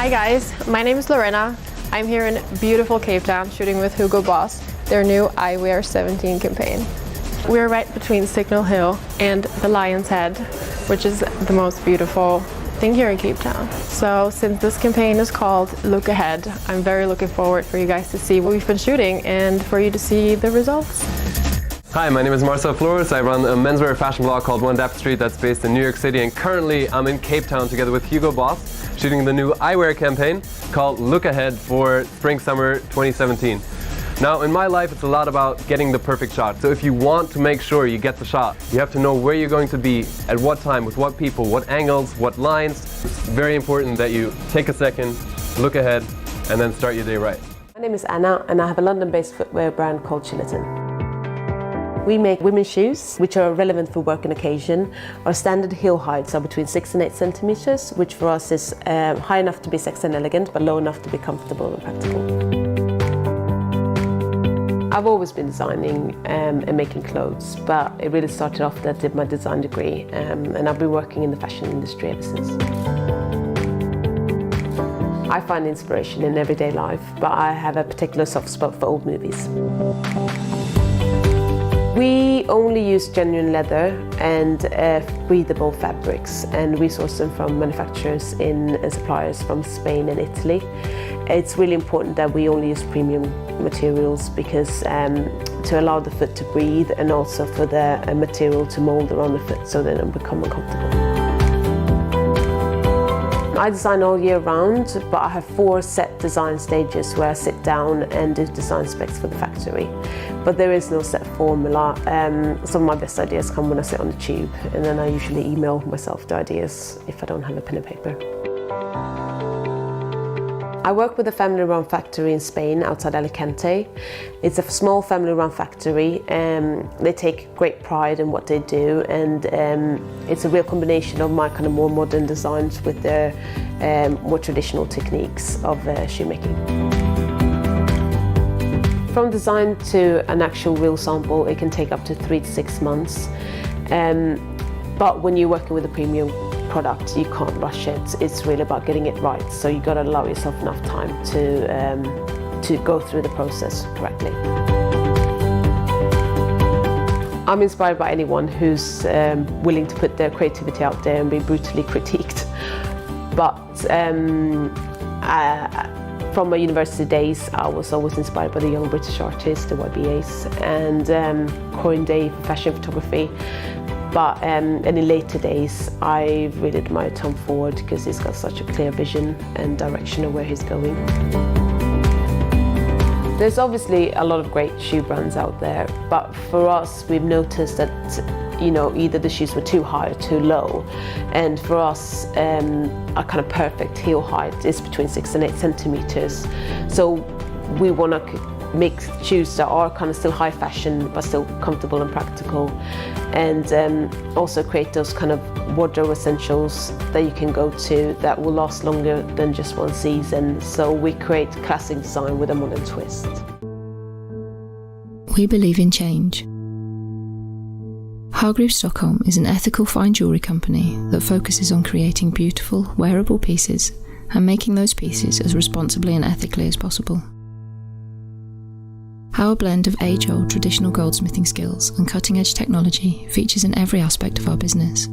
Hi guys, my name is Lorena. I'm here in beautiful Cape Town shooting with Hugo Boss, their new Eyewear 17 campaign. We're right between Signal Hill and the Lion's Head, which is the most beautiful thing here in Cape Town. So since this campaign is called Look Ahead, I'm very looking forward for you guys to see what we've been shooting and for you to see the results. Hi, my name is Marcel Flores. I run a menswear fashion blog called One Dap Street that's based in New York City, and currently I'm in Cape Town together with Hugo Boss shooting the new eyewear campaign called Look Ahead for Spring/Summer 2017. Now, in my life, it's a lot about getting the perfect shot. So if you want to make sure you get the shot, you have to know where you're going to be, at what time, with what people, what angles, what lines. It's very important that you take a second, look ahead, and then start your day right. My name is Anna, and I have a London-based footwear brand called Chilliton. We make women's shoes, which are relevant for work and occasion. Our standard heel heights are between 6 and 8 centimeters, which for us is high enough to be sexy and elegant, but low enough to be comfortable and practical. I've always been designing and making clothes, but it really started off that I did my design degree, and I've been working in the fashion industry ever since. I find inspiration in everyday life, but I have a particular soft spot for old movies. We only use genuine leather and breathable fabrics, and we source them from manufacturers and suppliers from Spain and Italy. It's really important that we only use premium materials because to allow the foot to breathe, and also for the material to mold around the foot so they don't become uncomfortable. I design all year round, but I have 4 set design stages where I sit down and do design specs for the factory. But there is no set formula. Some of my best ideas come when I sit on the tube, and then I usually email myself the ideas if I don't have a pen and paper. I work with a family-run factory in Spain, outside Alicante. It's a small family-run factory. They take great pride in what they do, and it's a real combination of my kind of more modern designs with their more traditional techniques of shoemaking. From design to an actual real sample, it can take up to 3 to 6 months. But when you're working with a premium product, you can't rush it. It's really about getting it right. So you got to allow yourself enough time to go through the process correctly. I'm inspired by anyone who's willing to put their creativity out there and be brutally critiqued. But from my university days, I was always inspired by the young British artists, the YBAs, and Corin Day for fashion photography. But and in later days, I really admired Tom Ford because he's got such a clear vision and direction of where he's going. There's obviously a lot of great shoe brands out there, but for us, we've noticed that either the shoes were too high or too low. And for us, a kind of perfect heel height is between 6 and 8 centimeters. So we want to make shoes that are kind of still high fashion, but still comfortable and practical. And also create those kind of wardrobe essentials that you can go to that will last longer than just one season. So we create classic design with a modern twist. We believe in change. Hargreaves Stockholm is an ethical fine jewellery company that focuses on creating beautiful, wearable pieces and making those pieces as responsibly and ethically as possible. Our blend of age-old traditional goldsmithing skills and cutting-edge technology features in every aspect of our business.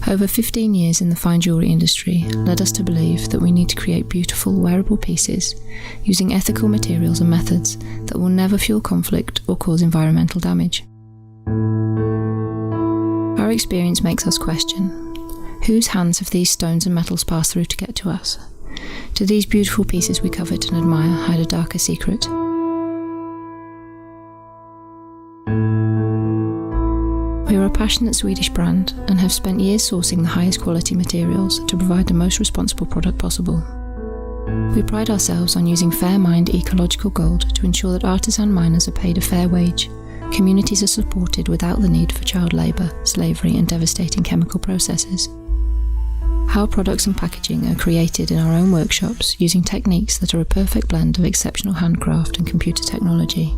Over 15 years in the fine jewellery industry led us to believe that we need to create beautiful, wearable pieces using ethical materials and methods that will never fuel conflict or cause environmental damage. Our experience makes us question, whose hands have these stones and metals passed through to get to us? Do these beautiful pieces we covet and admire hide a darker secret? We are a passionate Swedish brand and have spent years sourcing the highest quality materials to provide the most responsible product possible. We pride ourselves on using fair-mined ecological gold to ensure that artisan miners are paid a fair wage, communities are supported without the need for child labour, slavery and devastating chemical processes. Our products and packaging are created in our own workshops using techniques that are a perfect blend of exceptional handcraft and computer technology.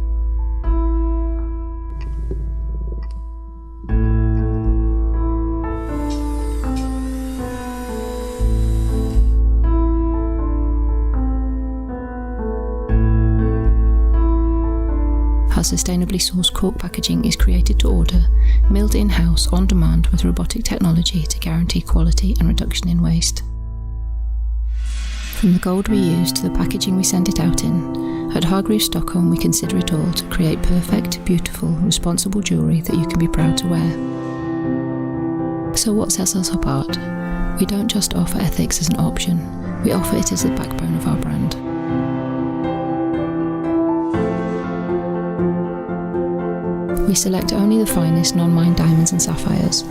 how sustainably sourced cork packaging is created to order, milled in-house on demand with robotic technology to guarantee quality and reduction in waste. From the gold we use to the packaging we send it out in, at Hargreaves Stockholm we consider it all to create perfect, beautiful, responsible jewellery that you can be proud to wear. So what sets us apart? We don't just offer ethics as an option, we offer it as the backbone of our brand. We select only the finest non-mined diamonds and sapphires.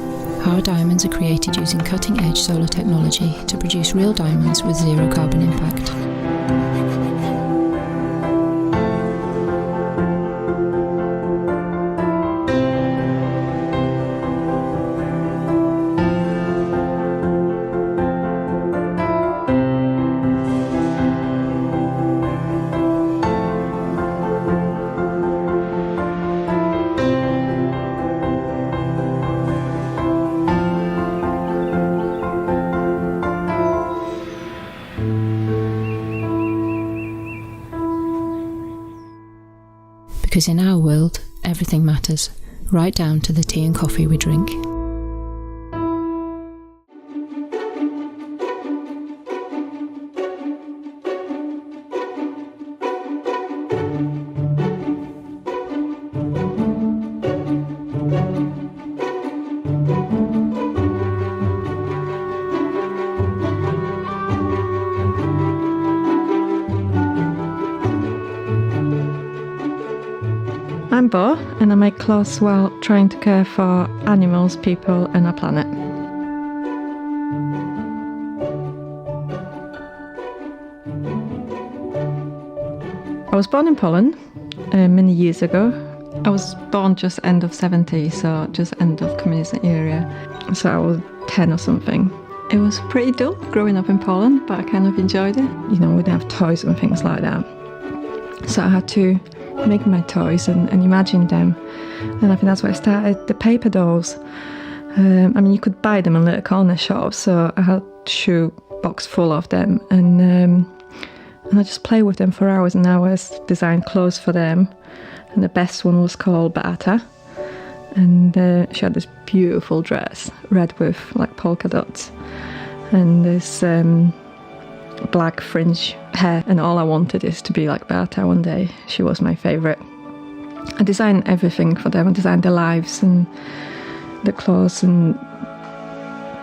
Our diamonds are created using cutting-edge solar technology to produce real diamonds with zero carbon impact. Because in our world, everything matters, right down to the tea and coffee we drink. I'm Bo, and I make clothes while trying to care for animals, people and our planet. I was born in Poland many years ago. I was born just end of 70s, so just end of communist era. So I was 10 or something. It was pretty dull growing up in Poland, but I kind of enjoyed it. You know, we didn't have toys and things like that. So I had to make my toys and imagine them, and I think that's where I started. The paper dolls, I mean, you could buy them in little corner shops, so I had a shoe box full of them, and I just played with them for hours and hours, designed clothes for them. And the best one was called Beata, and she had this beautiful dress, red with like polka dots, and this black fringe hair, and all I wanted is to be like Beata one day. She was my favourite. I designed everything for them. I designed their lives and the clothes and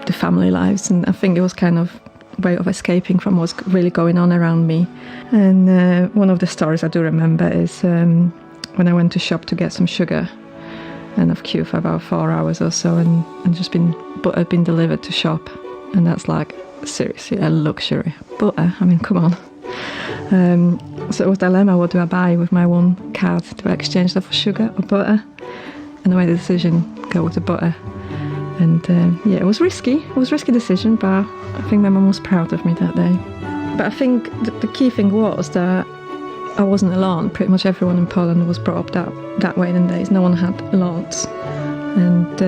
the family lives, and I think it was kind of a way of escaping from what's really going on around me. And one of the stories I do remember is when I went to shop to get some sugar, and I've queued for about 4 hours or so, and just butter been delivered to shop, and that's like seriously a luxury. Butter, I mean, come on. So it was a dilemma, what do I buy with my one card? Do I exchange that for sugar or butter? And I made the decision, go with the butter. And yeah, it was risky. It was a risky decision, but I think my mum was proud of me that day. But I think the key thing was that I wasn't alone. Pretty much everyone in Poland was brought up that way in the days. No one had lawns. And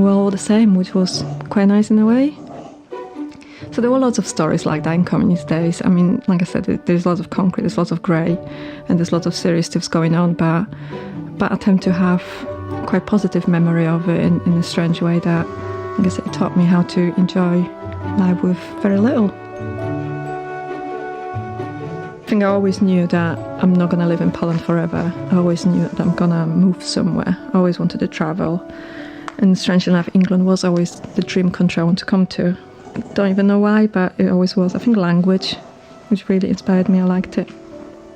we're all the same, which was quite nice in a way. So there were lots of stories like that in communist days. I mean, like I said, there's lots of concrete, there's lots of grey, and there's lots of serious stuff going on, but I tend to have quite positive memory of it in a strange way that, like I said, it taught me how to enjoy life with very little. I think I always knew that I'm not going to live in Poland forever. I always knew that I'm going to move somewhere. I always wanted to travel. And strangely enough, England was always the dream country I want to come to. I don't even know why, but it always was. I think language, which really inspired me. I liked it.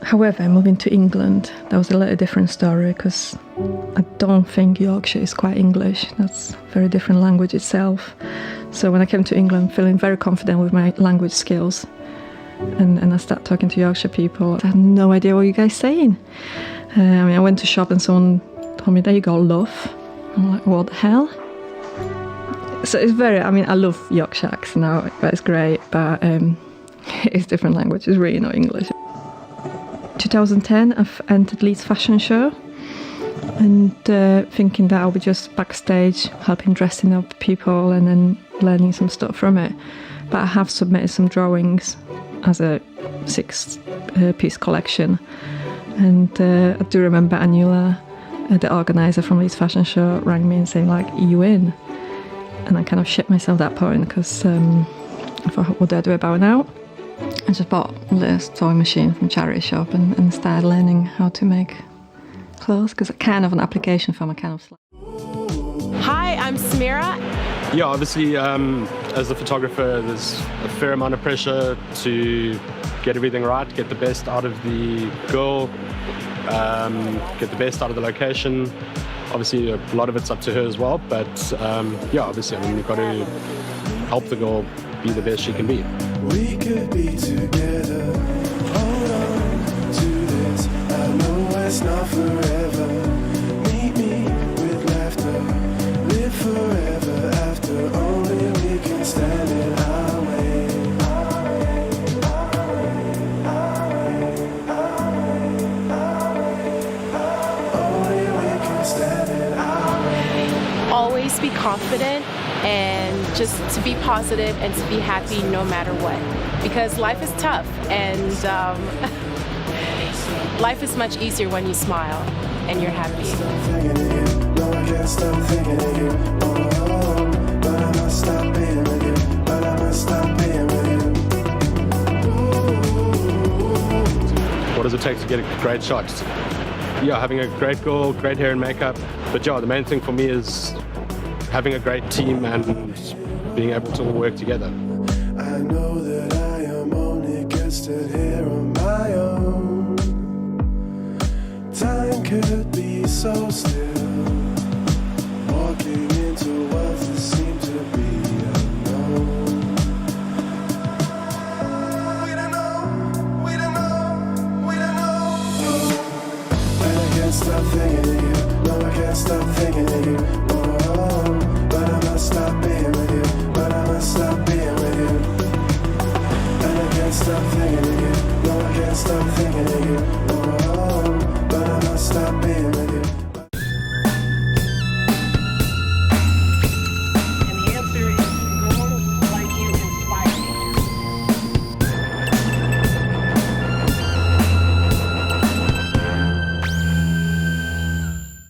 However, moving to England, that was a little different story, because I don't think Yorkshire is quite English. That's a very different language itself. So when I came to England, feeling very confident with my language skills, and I started talking to Yorkshire people, I had no idea what you guys saying. I mean, I went to shop and someone told me, there you go, love. I'm like, what the hell? So it's very, I mean, I love Yorkshire accent now, but it's great, but it's different language, it's really not English. 2010, I've entered Leeds fashion show, and thinking that I'll be just backstage helping dressing up people and then learning some stuff from it. But I have submitted some drawings as a 6-piece collection, And I do remember Anula, the organizer from Leeds Fashion Show, rang me and saying like, "Are you in?" And I kind of shit myself at that point because I thought, what do I do about it now? I just bought a sewing machine from charity shop and started learning how to make clothes because it's kind of an application form, a kind of. Hi, I'm Samira. Yeah, obviously, as a photographer, there's a fair amount of pressure to get everything right, get the best out of the girl, get the best out of the location. Obviously, a lot of it's up to her as well, but yeah, obviously, I mean, you've got to help the girl be the best she can be. We could be together. Hold on to this. I know it's not forever. Meet me with laughter. Live forever after. Only we can stand in our way. Only we can stand in our way. Always be confident and just to be positive and to be happy no matter what. Because life is tough and life is much easier when you smile and you're happy. No, I can't stop thinking of you. Oh, but I must stop being with you. But I must stop being with you. What does it take to get a great shot? Yeah, having a great girl, great hair and makeup. But yeah, the main thing for me is having a great team and being able to all work together.